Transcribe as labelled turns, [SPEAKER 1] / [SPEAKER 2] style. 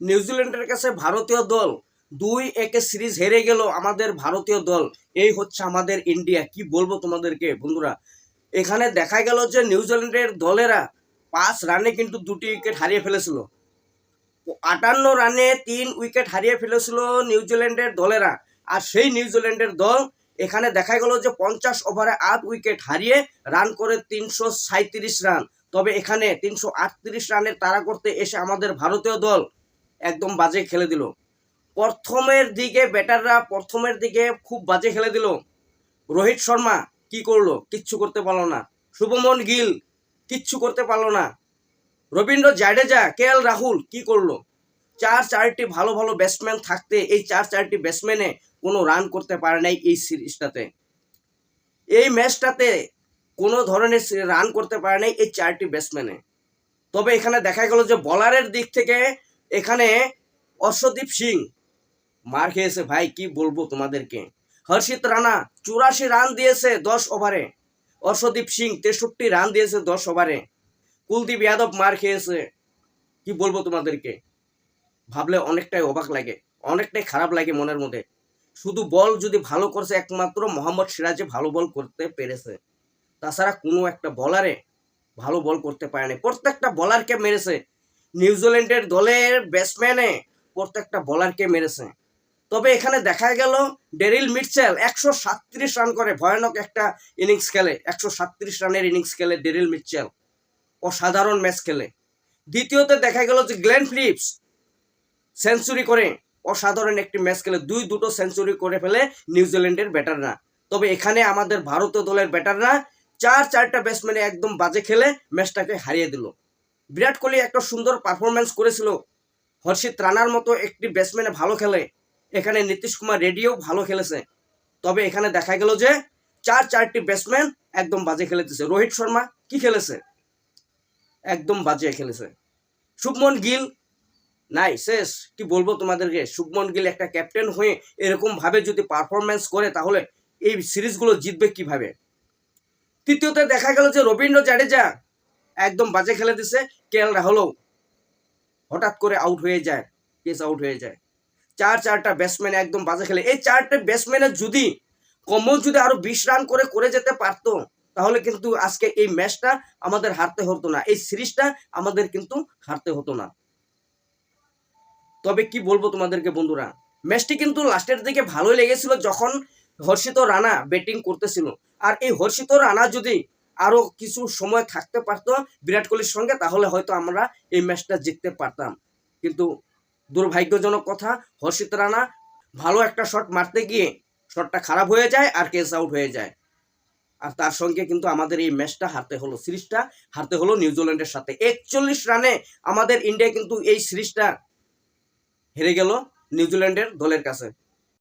[SPEAKER 1] নিউজিল্যান্ডের কাছে ভারতীয় দল 2-1 সিরিজ হেরে গেল আমাদের ভারতীয় দল। এই হচ্ছে আমাদের ইন্ডিয়া। কি বলবো তোমাদেরকে বন্ধুরা, এখানে দেখা গেল যে নিউজিল্যান্ডের দলেরা 5 রানে কিন্তু 2টি উইকেট হারিয়ে ফেলেছিল। 58 রানে 3 উইকেট হারিয়ে ফেলেছিল নিউজিল্যান্ডের দলেরা। আর সেই নিউজিল্যান্ডের দল এখানে দেখা গেল যে 50 ওভারে 8 উইকেট হারিয়ে রান করে 337 রান। তবে এখানে 338 রানের তাড়া করতে এসে আমাদের ভারতীয় দল একদম বাজে খেলে দিল। প্রথমের দিকে ব্যাটাররা খুব বাজে খেলে দিল। রোহিত শর্মা কি করলো? কিচ্ছু করতে পারলো না। শুভমন গিল কিচ্ছু করতে পারলো না। রবীন্দ্র জাডেজা, কেএল রাহুল কি করলো? চারটি ভালো ভালো ব্যাটসম্যান থাকতে এই চারটি ব্যাটসম্যানে কোনো রান করতে পারে নাই এই সিরিজটাতে। এই ম্যাচটাতে কোনো ধরনের রান করতে পারে নাই এই 4টি ব্যাটসম্যানে। তবে এখানে দেখা গেল যে বলারের দিক থেকে এখানে অর্শদীপ সিং মার খেয়েছে ভাই, কি বলবো তোমাদেরকে। হর্ষিত রানা 84 রান দিয়েছে 10 ওভারে। অর্শদীপ সিং 63 রান দিয়েছে 10 ওভারে। কুলদীপ যাদব মার খেয়েছে। কি বলবো তোমাদেরকে, ভাবলে অনেকটাই অবাক লাগে, অনেকটাই খারাপ লাগে মনের মধ্যে। শুধু বল যদি ভালো করছে একমাত্র মোহাম্মদ সিরাজে ভালো বল করতে পেরেছে, তাছাড়া কোনো একটা বলারে ভালো বল করতে পারেনি। প্রত্যেকটা বলারকে মেরেছে নিউজিল্যান্ডের দলের ব্যাটসম্যানে, প্রত্যেকটা বলারকে মেরেছে। তবে এখানে দেখা গেল ডেরিল মিটচেল 137 রান করে ভয়ানক একটা ইনিংস খেলে। 137 রানের ইনিংস খেলে ডেরিল মিটচেল, অসাধারণ ম্যাচ খেলে। দ্বিতীয়তে দেখা গেল যে গ্লেন ফিলিপস সেঞ্চুরি করে অসাধারণ একটি ম্যাচ খেলে, দুটো সেঞ্চুরি করে ফেলে নিউজিল্যান্ডের ব্যাটাররা। তবে এখানে আমাদের ভারতীয় দলের ব্যাটাররা চারটা ব্যাটসম্যানে একদম বাজে খেলে ম্যাচটাকে হারিয়ে দিল। বিরাট কোহলি একটা সুন্দর পারফরমেন্স করেছিল, হর্ষিত রানার মতো একটি ব্যাটসম্যানে ভালো খেলে, এখানে নীতিশ কুমার রেড্ডিও ভালো খেলেছে। তবে এখানে দেখা গেল যে চারটি ব্যাটসম্যান একদম বাজে খেলেছে। রোহিত শর্মা কি খেলেছে? একদম বাজে খেলেছে। শুভমন গিল নাই, শেষ। কি বলবো তোমাদেরকে, শুভমন গিল একটা ক্যাপ্টেন হয়ে এরকম ভাবে যদি পারফরমেন্স করে তাহলে এই সিরিজগুলো জিতবে কিভাবে। তৃতীয়তে দেখা গেল যে রবীন্দ্র জাডেজা একদম বাজে খেলে দিছে। কেএল রাহুলও হঠাৎ করে আউট হয়ে যায়, কেস আউট হয়ে যায়। চারটা ব্যাটসম্যান একদম বাজে খেলে। এই 4টে ব্যাটসম্যানের যদি কমও যদি আরো 20 রান করে যেতে পারতো তাহলে কিন্তু আজকে এই ম্যাচটা আমাদের হারতে হতো না, এই সিরিজটা আমাদের কিন্তু হারতে হতো না। তবে কি বলবো তোমাদেরকে বন্ধুরা, ম্যাচটি কিন্তু লাস্টের দিকে ভালোই লেগেছিল যখন হর্ষিত রানা ব্যাটিং করতেছিল। আর এই হর্ষিত রানা যদি আরো কিছু সময় থাকতে পারতো বিরাট কোহলির সঙ্গে তাহলে হয়তো আমরা এই ম্যাচটা জিততে পারতাম। কিন্তু দুর্ভাগ্যজনক কথা, হর্ষিত রানা ভালো একটা শট মারতে গিয়ে শটটা খারাপ হয়ে যায় আর কেস আউট হয়ে যায়। আর তার সঙ্গে কিন্তু আমাদের এই ম্যাচটা হারতে হলো, সিরিজটা হারতে হলো নিউজিল্যান্ডের সাথে। 41 রানে আমাদের ইন্ডিয়া কিন্তু এই সিরিজটা হেরে গেল নিউজিল্যান্ডের দলের কাছে।